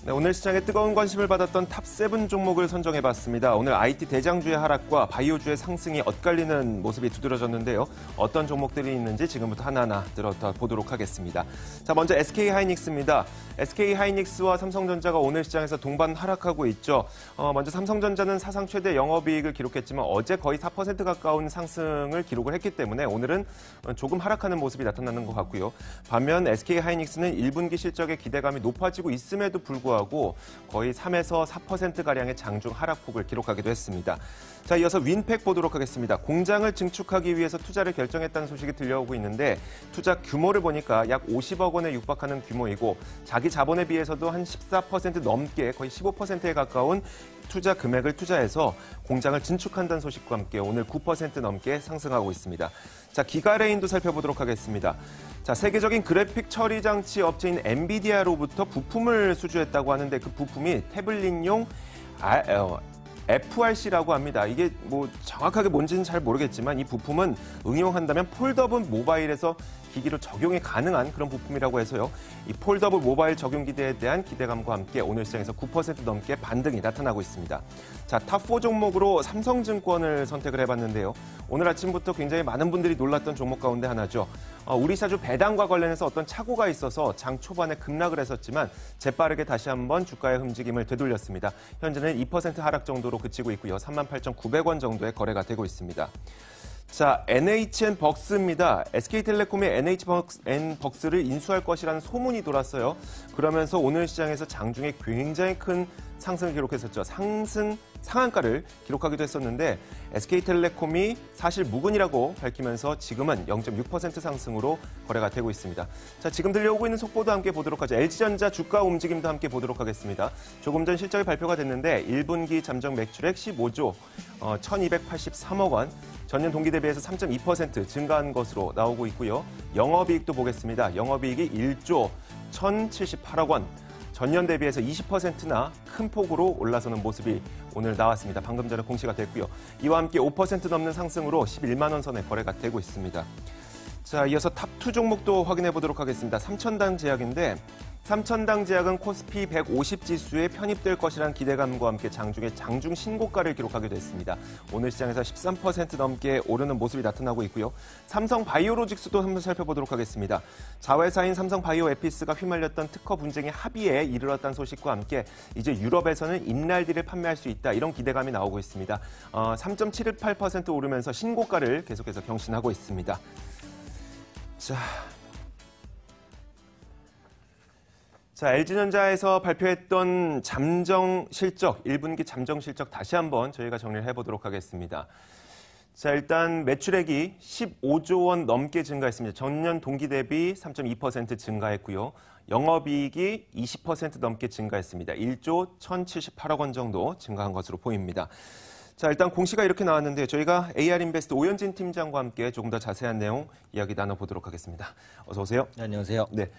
네, 오늘 시장에 뜨거운 관심을 받았던 탑7 종목을 선정해봤습니다. 오늘 IT 대장주의 하락과 바이오주의 상승이 엇갈리는 모습이 두드러졌는데요. 어떤 종목들이 있는지 지금부터 하나하나 들어보도록 하겠습니다. 자, 먼저 SK하이닉스입니다. SK하이닉스와 삼성전자가 오늘 시장에서 동반 하락하고 있죠. 먼저 삼성전자는 사상 최대 영업이익을 기록했지만 어제 거의 4% 가까운 상승을 기록을 했기 때문에 오늘은 조금 하락하는 모습이 나타나는 것 같고요. 반면 SK하이닉스는 1분기 실적의 기대감이 높아지고 있음에도 불구하고 거의 3에서 4%가량의 장중 하락폭을 기록하기도 했습니다. 자, 이어서 윈팩 보도록 하겠습니다. 공장을 증축하기 위해서 투자를 결정했다는 소식이 들려오고 있는데 투자 규모를 보니까 약 50억 원에 육박하는 규모이고 자기 자본에 비해서도 한 14% 넘게 거의 15%에 가까운 투자 금액을 투자해서 공장을 진축한다는 소식과 함께 오늘 9% 넘게 상승하고 있습니다. 자, 기가레인도 살펴보도록 하겠습니다. 자, 세계적인 그래픽 처리 장치 업체인 엔비디아로부터 부품을 수주했다고 하는데 그 부품이 태블릿용 FRC라고 합니다. 이게 뭐 정확하게 뭔지는 잘 모르겠지만 이 부품은 응용한다면 폴더블 모바일에서 기기로 적용이 가능한 그런 부품이라고 해서요. 이 폴더블 모바일 적용 기대에 대한 기대감과 함께 오늘 시장에서 9% 넘게 반등이 나타나고 있습니다. 자, 탑4 종목으로 삼성증권을 선택을 해봤는데요. 오늘 아침부터 굉장히 많은 분들이 놀랐던 종목 가운데 하나죠. 우리사주 배당과 관련해서 어떤 착오가 있어서 장 초반에 급락을 했었지만 재빠르게 다시 한번 주가의 움직임을 되돌렸습니다. 현재는 2% 하락 정도로 그치고 있고요. 38,900원 정도의 거래가 되고 있습니다. 자, NHN벅스입니다. SK텔레콤이 NHN벅스를 인수할 것이라는 소문이 돌았어요. 그러면서 오늘 시장에서 장중에 굉장히 큰 상승을 기록했었죠. 상한가를 기록하기도 했었는데 SK텔레콤이 사실 무근이라고 밝히면서 지금은 0.6% 상승으로 거래가 되고 있습니다. 자, 지금 들려오고 있는 속보도 함께 보도록 하죠. LG전자 주가 움직임도 함께 보도록 하겠습니다. 조금 전 실적이 발표가 됐는데 1분기 잠정 매출액 15조 1,283억 원, 전년 동기 대비해서 3.2% 증가한 것으로 나오고 있고요. 영업이익도 보겠습니다. 영업이익이 1조 1,078억 원. 전년 대비해서 20%나 큰 폭으로 올라서는 모습이 오늘 나왔습니다. 방금 전에 공시가 됐고요. 이와 함께 5% 넘는 상승으로 11만 원 선에 거래가 되고 있습니다. 자, 이어서 탑2 종목도 확인해 보도록 하겠습니다. 삼천당 제약인데 삼천당 제약은 코스피 150 지수에 편입될 것이라는 기대감과 함께 장중에 장중 신고가를 기록하기도 했습니다. 오늘 시장에서 13% 넘게 오르는 모습이 나타나고 있고요. 삼성바이오로직스도 한번 살펴보도록 하겠습니다. 자회사인 삼성바이오에피스가 휘말렸던 특허 분쟁의 합의에 이르렀다는 소식과 함께 이제 유럽에서는 인랄디를 판매할 수 있다, 이런 기대감이 나오고 있습니다. 3.78% 오르면서 신고가를 계속해서 경신하고 있습니다. 자, LG전자에서 발표했던 잠정 실적, 1분기 잠정 실적 다시 한번 저희가 정리를 해보도록 하겠습니다. 자, 일단 매출액이 15조 원 넘게 증가했습니다. 전년 동기 대비 3.2% 증가했고요. 영업이익이 20% 넘게 증가했습니다. 1조 1,078억 원 정도 증가한 것으로 보입니다. 자, 일단 공시가 이렇게 나왔는데요. 저희가 AR인베스트 오현진 팀장과 함께 조금 더 자세한 내용 이야기 나눠보도록 하겠습니다. 어서 오세요. 네, 안녕하세요. 네,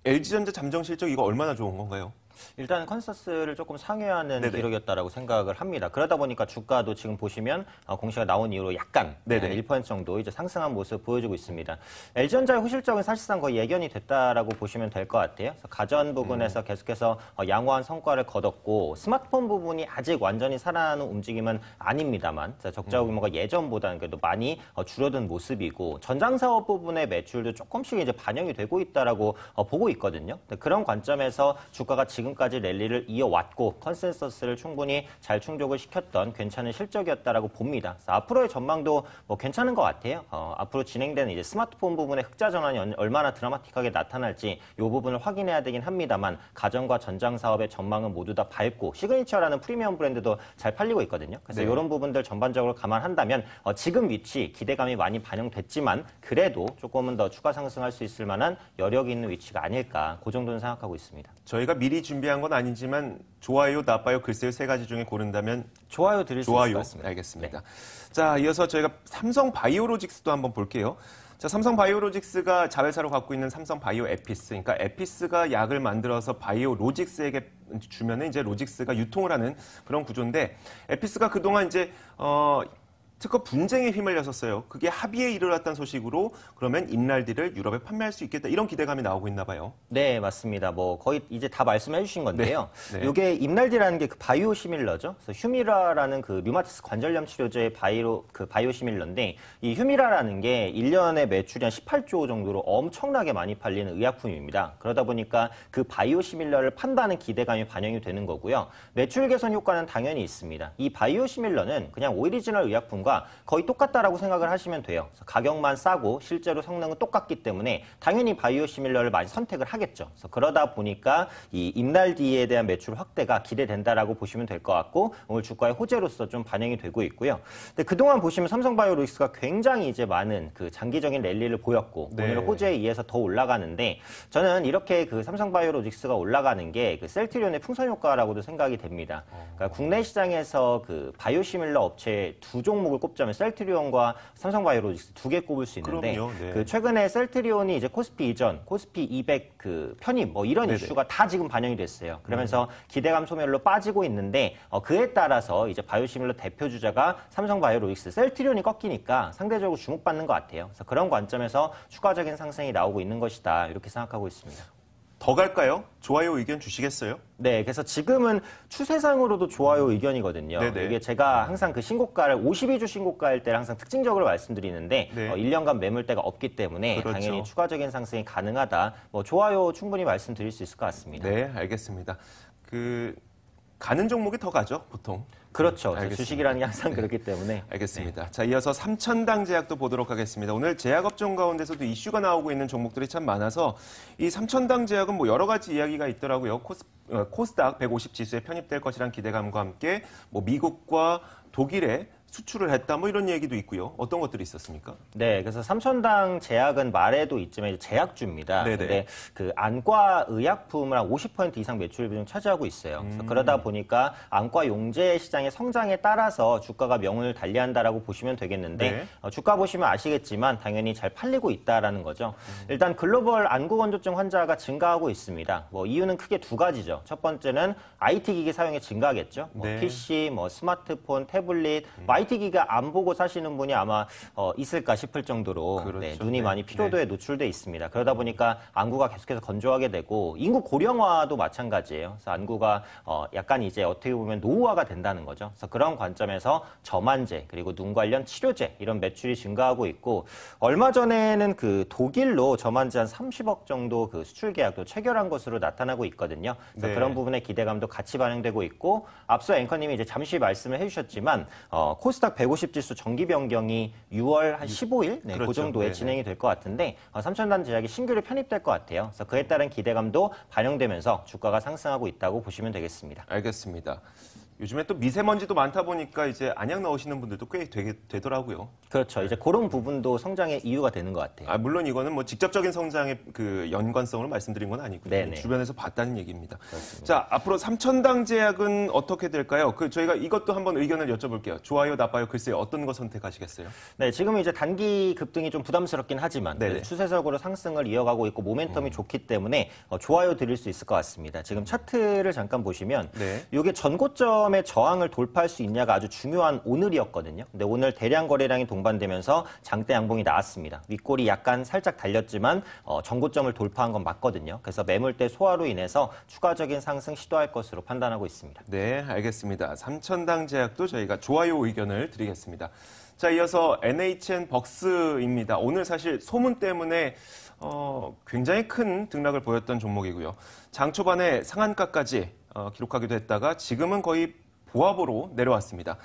LG전자 잠정 실적 이거 얼마나 좋은 건가요? 일단 컨센서스를 조금 상회하는 기록이었다라고 생각을 합니다. 그러다 보니까 주가도 지금 보시면 공시가 나온 이후로 약간 1% 정도 이제 상승한 모습 보여주고 있습니다. LG전자의 후실적은 사실상 거의 예견이 됐다라고 보시면 될 것 같아요. 그래서 가전 부분에서 계속해서 양호한 성과를 거뒀고 스마트폰 부분이 아직 완전히 살아나는 움직임은 아닙니다만 적자 규모가 예전보다는 그래도 많이 줄어든 모습이고 전장 사업 부분의 매출도 조금씩 이제 반영이 되고 있다라고 보고 있거든요. 그런 관점에서 주가가 지금까지 랠리를 이어왔고 컨센서스를 충분히 잘 충족을 시켰던 괜찮은 실적이었다라고 봅니다. 그래서 앞으로의 전망도 뭐 괜찮은 것 같아요. 앞으로 진행되는 이제 스마트폰 부분의 흑자 전환이 얼마나 드라마틱하게 나타날지 이 부분을 확인해야 되긴 합니다만 가전과 전장 사업의 전망은 모두 다 밝고 시그니처라는 프리미엄 브랜드도 잘 팔리고 있거든요. 그래서 이런 부분들 전반적으로 감안한다면 지금 위치 기대감이 많이 반영됐지만 그래도 조금은 더 추가 상승할 수 있을 만한 여력이 있는 위치가 아닐까, 그 정도는 생각하고 있습니다. 저희가 미리 준비한 건 아니지만 좋아요, 나빠요, 글쎄요 세 가지 중에 고른다면 좋아요 드릴 수 있을 것 같습니다. 알겠습니다. 네. 자, 이어서 저희가 삼성바이오로직스도 한번 볼게요. 자, 삼성바이오로직스가 자회사로 갖고 있는 삼성바이오에피스, 그러니까 에피스가 약을 만들어서 바이오로직스에게 주면은 이제 로직스가 유통을 하는 그런 구조인데 에피스가 그동안 이제 특허 분쟁에 휘말렸었어요. 그게 합의에 이르렀다는 소식으로 그러면 임날디를 유럽에 판매할 수 있겠다 이런 기대감이 나오고 있나 봐요. 네, 맞습니다. 뭐 거의 이제 다 말씀해 주신 건데요. 네. 이게 임날디라는 게 그 바이오시밀러죠. 그래서 휴미라라는 그 류마티스 관절염 치료제의 바이오시밀러인데 이 휴미라라는 게 1년에 매출이 한 18조 정도로 엄청나게 많이 팔리는 의약품입니다. 그러다 보니까 그 바이오시밀러를 판다는 기대감이 반영이 되는 거고요. 매출 개선 효과는 당연히 있습니다. 이 바이오시밀러는 그냥 오리지널 의약품과 거의 똑같다라고 생각을 하시면 돼요. 그래서 가격만 싸고 실제로 성능은 똑같기 때문에 당연히 바이오시밀러를 많이 선택을 하겠죠. 그래서 그러다 보니까 이 임날디에 대한 매출 확대가 기대된다라고 보시면 될 것 같고 오늘 주가의 호재로서 좀 반영이 되고 있고요. 근데 그동안 보시면 삼성바이오로직스가 굉장히 이제 많은 그 장기적인 랠리를 보였고 네. 오늘 호재에 의해서 더 올라가는데 저는 이렇게 그 삼성바이오로직스가 올라가는 게 그 셀트리온의 풍선 효과라고도 생각이 됩니다. 그러니까 국내 시장에서 그 바이오시밀러 업체 두 종목을 꼽자면 셀트리온과 삼성바이오로직스 두 개 꼽을 수 있는데 그럼요, 네. 그 최근에 셀트리온이 이제 코스피 이전, 코스피 200 그 편입 뭐 이런 네네. 이슈가 다 지금 반영이 됐어요. 그러면서 기대감 소멸로 빠지고 있는데 그에 따라서 이제 바이오시밀러 대표 주자가 삼성바이오로직스, 셀트리온이 꺾이니까 상대적으로 주목받는 것 같아요. 그래서 그런 관점에서 추가적인 상승이 나오고 있는 것이다 이렇게 생각하고 있습니다. 더 갈까요? 좋아요 의견 주시겠어요? 네, 그래서 지금은 추세상으로도 좋아요 의견이거든요. 네네. 이게 제가 항상 그 신고가를 52주 신고가일 때를 항상 특징적으로 말씀드리는데 네. 1년간 매물대가 없기 때문에 그렇죠. 당연히 추가적인 상승이 가능하다. 뭐 좋아요 충분히 말씀드릴 수 있을 것 같습니다. 네, 알겠습니다. 가는 종목이 더 가죠, 보통. 그렇죠. 알겠습니다. 주식이라는 게 항상 그렇기 때문에. 알겠습니다. 자, 이어서 삼천당 제약도 보도록 하겠습니다. 오늘 제약업종 가운데서도 이슈가 나오고 있는 종목들이 참 많아서 이 삼천당 제약은 뭐 여러 가지 이야기가 있더라고요. 코스닥 150 지수에 편입될 것이란 기대감과 함께 뭐 미국과 독일에 수출을 했다 뭐 이런 얘기도 있고요. 어떤 것들이 있었습니까? 네, 그래서 삼천당 제약은 말에도 있지만 제약주입니다. 네네. 근데 그 안과 의약품을 한 50% 이상 매출 비중 차지하고 있어요. 그래서 그러다 보니까 안과 용제 시장의 성장에 따라서 주가가 명운을 달리한다라고 보시면 되겠는데 네. 주가 보시면 아시겠지만 당연히 잘 팔리고 있다라는 거죠. 일단 글로벌 안구 건조증 환자가 증가하고 있습니다. 뭐 이유는 크게 두 가지죠. 첫 번째는 IT 기기 사용이 증가하겠죠. 뭐 네. PC, 뭐 스마트폰, 태블릿, IT 기기가 안 보고 사시는 분이 아마 있을까 싶을 정도로 그렇죠. 네, 눈이 네. 많이 피로도에 노출돼 있습니다. 그러다 보니까 안구가 계속해서 건조하게 되고 인구 고령화도 마찬가지예요. 그래서 안구가 약간 이제 어떻게 보면 노후화가 된다는 거죠. 그래서 그런 관점에서 점안제 그리고 눈 관련 치료제 이런 매출이 증가하고 있고 얼마 전에는 그 독일로 점안제 한 30억 정도 그 수출 계약도 체결한 것으로 나타나고 있거든요. 그래서 네. 그런 부분의 기대감도 같이 반영되고 있고 앞서 앵커님이 이제 잠시 말씀을 해주셨지만 코스닥 150 지수 정기 변경이 6월 한 15일 네, 그렇죠. 그 정도에 네네. 진행이 될 것 같은데 삼천단 제약이 신규로 편입될 것 같아요. 그래서 그에 따른 기대감도 반영되면서 주가가 상승하고 있다고 보시면 되겠습니다. 알겠습니다. 요즘에 또 미세먼지도 많다 보니까 이제 안약 넣으시는 분들도 꽤 되더라고요. 그렇죠. 이제 그런 부분도 성장의 이유가 되는 것 같아요. 물론 이거는 뭐 직접적인 성장의 그 연관성을 말씀드린 건 아니고요. 네네. 주변에서 봤다는 얘기입니다. 그렇습니다. 자, 앞으로 삼천당 제약은 어떻게 될까요? 저희가 이것도 한번 의견을 여쭤볼게요. 좋아요, 나빠요, 글쎄요. 어떤 거 선택하시겠어요? 네, 지금은 이제 단기 급등이 좀 부담스럽긴 하지만 네네. 추세적으로 상승을 이어가고 있고 모멘텀이 좋기 때문에 좋아요 드릴 수 있을 것 같습니다. 지금 차트를 잠깐 보시면 네. 이게 전고점의 저항을 돌파할 수 있냐가 아주 중요한 오늘이었거든요. 근데 오늘 대량 거래량이 동반되면서 장대 양봉이 나왔습니다. 윗골이 약간 살짝 달렸지만 전고점을 돌파한 건 맞거든요. 그래서 매물대 소화로 인해서 추가적인 상승 시도할 것으로 판단하고 있습니다. 네, 알겠습니다. 삼천당 제약도 저희가 좋아요 의견을 드리겠습니다. 자, 이어서 NHN 벅스입니다. 오늘 사실 소문 때문에 굉장히 큰 등락을 보였던 종목이고요. 장 초반에 상한가까지 기록하기도 했다가 지금은 거의 보합으로 내려왔습니다.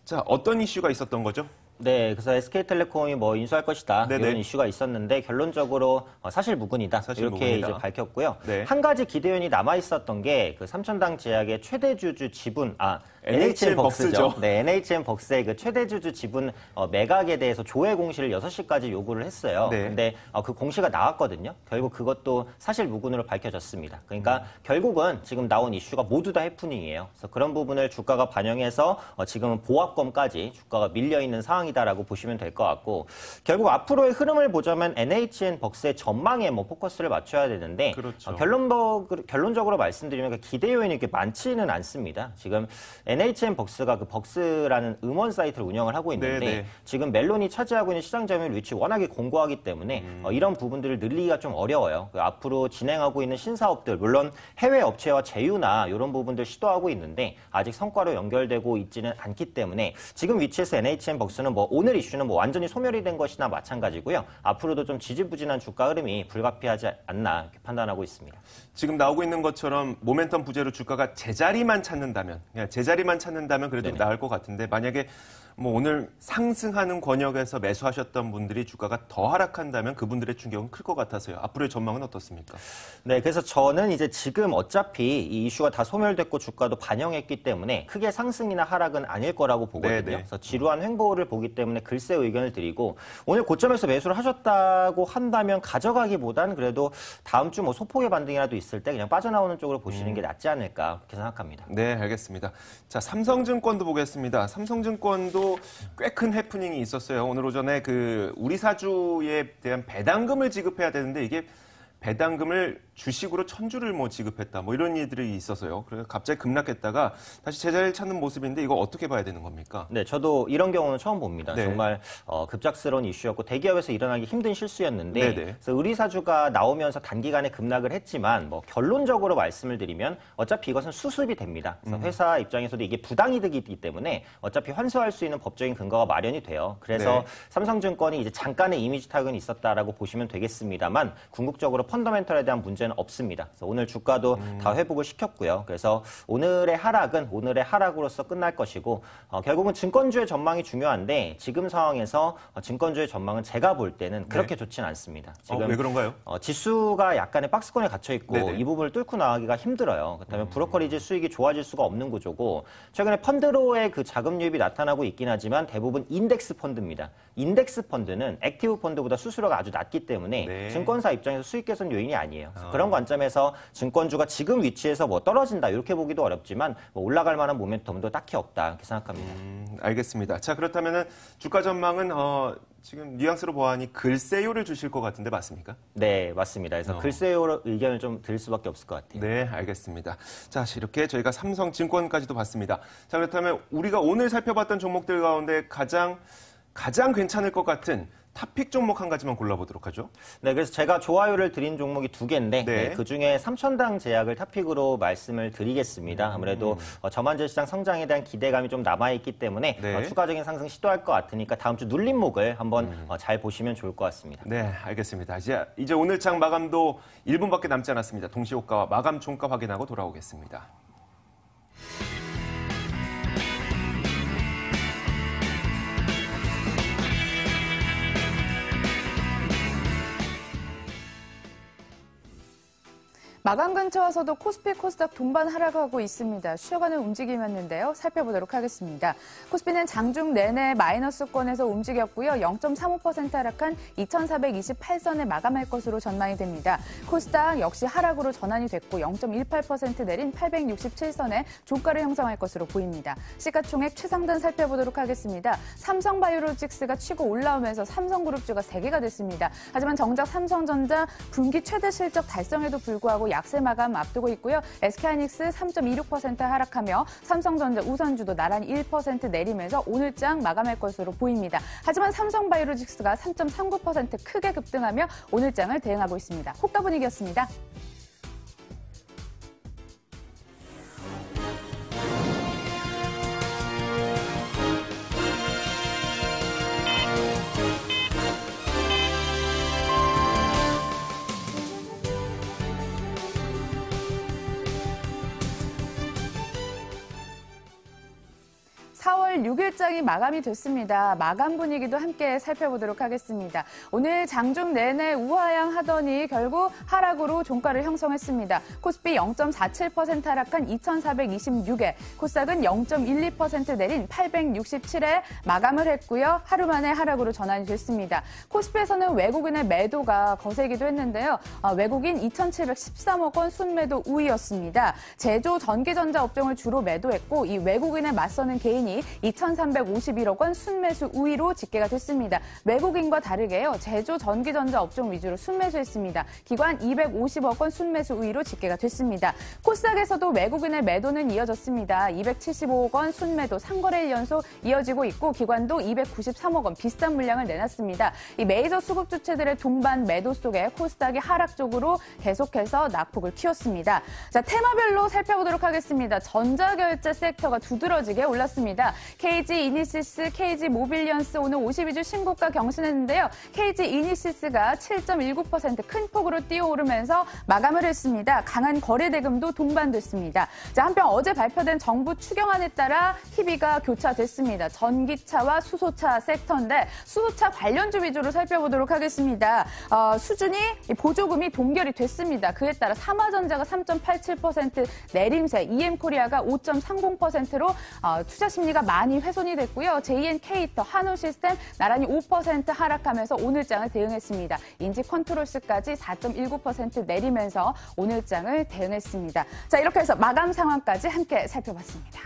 자, 어떤 이슈가 있었던 거죠? 네, 그래서 SK텔레콤이 뭐 인수할 것이다 네네. 이런 이슈가 있었는데 결론적으로 사실 무근이다 사실 이렇게 무근이다. 이제 밝혔고요. 네. 한 가지 기대연이 남아 있었던 게 그 삼천당 제약의 최대 주주 지분 NHN 벅스죠. 네, NHN 벅스의 그 최대 주주 지분 매각에 대해서 조회 공시를 6시까지 요구를 했어요. 네. 근데 그 공시가 나왔거든요. 결국 그것도 사실 무근으로 밝혀졌습니다. 그러니까 결국은 지금 나온 이슈가 모두 다 해프닝이에요. 그래서 그런 부분을 주가가 반영해서 지금은 보합권까지 주가가 밀려 있는 상황이다라고 보시면 될 것 같고 결국 앞으로의 흐름을 보자면 NHN 벅스의 전망에 뭐 포커스를 맞춰야 되는데 그렇죠. 결론적으로 말씀드리면 그 기대 요인이 이렇게 많지는 않습니다. 지금 NHN벅스가 그 벅스라는 음원 사이트를 운영을 하고 있는데 지금 멜론이 차지하고 있는 시장 점유율 위치 워낙에 공고하기 때문에 이런 부분들을 늘리기가 좀 어려워요. 앞으로 진행하고 있는 신사업들, 물론 해외 업체와 제휴나 이런 부분들 시도하고 있는데 아직 성과로 연결되고 있지는 않기 때문에 지금 위치에서 NHN벅스는 뭐 오늘 이슈는 뭐 완전히 소멸이 된 것이나 마찬가지고요. 앞으로도 좀 지지부진한 주가 흐름이 불가피하지 않나 이렇게 판단하고 있습니다. 지금 나오고 있는 것처럼 모멘텀 부재로 주가가 제자리만 찾는다면, 그냥 제자리만 찾는다면 그래도 네네. 나을 것 같은데 만약에 뭐 오늘 상승하는 권역에서 매수하셨던 분들이 주가가 더 하락한다면 그분들의 충격은 클 것 같아서요. 앞으로의 전망은 어떻습니까? 네, 그래서 저는 이제 지금 어차피 이 이슈가 다 소멸됐고 주가도 반영했기 때문에 크게 상승이나 하락은 아닐 거라고 보거든요. 네네. 그래서 지루한 횡보를 보기 때문에 글쎄 의견을 드리고 오늘 고점에서 매수를 하셨다고 한다면 가져가기보단 그래도 다음 주 뭐 소폭의 반등이라도 있을 때 그냥 빠져나오는 쪽으로 보시는 게 낫지 않을까 그렇게 생각합니다. 네, 알겠습니다. 자, 삼성증권도 보겠습니다. 삼성증권도 꽤 큰 해프닝이 있었어요. 오늘 오전에 그 우리 사주에 대한 배당금을 지급해야 되는데 이게 배당금을 주식으로 1,000주를 뭐 지급했다. 뭐 이런 일들이 있어서요. 그래서 갑자기 급락했다가 다시 제자리를 찾는 모습인데 이거 어떻게 봐야 되는 겁니까? 네, 저도 이런 경우는 처음 봅니다. 네. 정말 급작스러운 이슈였고 대기업에서 일어나기 힘든 실수였는데 네네. 그래서 의리사주가 나오면서 단기간에 급락을 했지만 뭐 결론적으로 말씀을 드리면 어차피 이것은 수습이 됩니다. 그래서 회사 입장에서도 이게 부당이득이기 때문에 어차피 환수할 수 있는 법적인 근거가 마련이 돼요. 그래서 네. 삼성증권이 이제 잠깐의 이미지 타격이 있었다라고 보시면 되겠습니다만 궁극적으로 펀더멘털에 대한 문제는 없습니다. 그래서 오늘 주가도 다 회복을 시켰고요. 그래서 오늘의 하락은 오늘의 하락으로서 끝날 것이고 결국은 증권주의 전망이 중요한데 지금 상황에서 증권주의 전망은 제가 볼 때는 그렇게 좋지는 않습니다. 지금 왜 그런가요? 지수가 약간의 박스권에 갇혀 있고 네네. 이 부분을 뚫고 나가기가 힘들어요. 그렇다면 브로커리지 수익이 좋아질 수가 없는 구조고 최근에 펀드로의 그 자금 유입이 나타나고 있긴 하지만 대부분 인덱스 펀드입니다. 인덱스 펀드는 액티브 펀드보다 수수료가 아주 낮기 때문에 네. 증권사 입장에서 수익 개선 요인이 아니에요. 그래서 그런 관점에서 증권주가 지금 위치에서 뭐 떨어진다 이렇게 보기도 어렵지만 뭐 올라갈 만한 모멘텀도 딱히 없다 이렇게 생각합니다. 알겠습니다. 자, 그렇다면은 주가 전망은 지금 뉘앙스로 보아하니 글쎄요를 주실 것 같은데 맞습니까? 네, 맞습니다. 그래서 글쎄요 의견을 좀 드릴 수밖에 없을 것 같아요. 네, 알겠습니다. 자, 이렇게 저희가 삼성증권까지도 봤습니다. 자, 그렇다면 우리가 오늘 살펴봤던 종목들 가운데 가장 괜찮을 것 같은 탑픽 종목 한 가지만 골라보도록 하죠. 네, 그래서 제가 좋아요를 드린 종목이 2개인데 네. 그중에 3,000당 제약을 탑픽으로 말씀을 드리겠습니다. 아무래도 저만절 시장 성장에 대한 기대감이 좀 남아있기 때문에 네. 추가적인 상승 시도할 것 같으니까 다음 주 눌림목을 한번 잘 보시면 좋을 것 같습니다. 네, 알겠습니다. 이제 오늘 장 마감도 1분밖에 남지 않았습니다. 동시호가와 마감 종가 확인하고 돌아오겠습니다. 마감 근처와서도 코스피, 코스닥 동반 하락하고 있습니다. 쉬어가는 움직임이었는데요. 살펴보도록 하겠습니다. 코스피는 장중 내내 마이너스권에서 움직였고요. 0.35% 하락한 2,428선에 마감할 것으로 전망이 됩니다. 코스닥 역시 하락으로 전환이 됐고 0.18% 내린 867선에 종가를 형성할 것으로 보입니다. 시가총액 최상단 살펴보도록 하겠습니다. 삼성바이오로직스가 치고 올라오면서 삼성그룹주가 3개가 됐습니다. 하지만 정작 삼성전자 분기 최대 실적 달성에도 불구하고 약세 마감 앞두고 있고요. SK하이닉스 3.26% 하락하며 삼성전자 우선주도 나란히 1% 내리면서 오늘장 마감할 것으로 보입니다. 하지만 삼성바이오로직스가 3.39% 크게 급등하며 오늘장을 대응하고 있습니다. 호가 분위기였습니다. (4월 6일장이) 마감이 됐습니다. 마감 분위기도 함께 살펴보도록 하겠습니다. 오늘 장중 내내 우하향하더니 결국 하락으로 종가를 형성했습니다. 코스피 0.47% 하락한 2,426에, 코스닥은 0.12% 내린 867에 마감을 했고요. 하루 만에 하락으로 전환이 됐습니다. 코스피에서는 외국인의 매도가 거세기도 했는데요. 외국인 2,713억 원 순매도 우위였습니다. 제조, 전기전자 업종을 주로 매도했고 이 외국인에 맞서는 개인이 수준이 2,351억 원 순매수 우위로 집계가 됐습니다. 외국인과 다르게요. 제조, 전기전자 업종 위주로 순매수했습니다. 기관 250억 원 순매수 우위로 집계가 됐습니다. 코스닥에서도 외국인의 매도는 이어졌습니다. 275억 원 순매도 3거래일 연속 이어지고 있고 기관도 293억 원 비슷한 물량을 내놨습니다. 이 메이저 수급 주체들의 동반 매도 속에 코스닥이 하락 쪽으로 계속해서 낙폭을 키웠습니다. 자, 테마별로 살펴보도록 하겠습니다. 전자결제 섹터가 두드러지게 올랐습니다. KG 이니시스, KG 모빌리언스 오늘 52주 신고가 경신했는데요. KG 이니시스가 7.19% 큰 폭으로 뛰어오르면서 마감을 했습니다. 강한 거래 대금도 동반됐습니다. 자, 한편 어제 발표된 정부 추경안에 따라 희비가 교차됐습니다. 전기차와 수소차 섹터인데 수소차 관련주 위주로 살펴보도록 하겠습니다. 수준이 보조금이 동결이 됐습니다. 그에 따라 삼화전자가 3.87% 내림세, EM코리아가 5.30%로 투자 심리가 많이 훼손이 됐고요. JN케이터, 한우시스템 나란히 5% 하락하면서 오늘장을 대응했습니다. 인지컨트롤스까지 4.19% 내리면서 오늘장을 대응했습니다. 자, 이렇게 해서 마감 상황까지 함께 살펴봤습니다.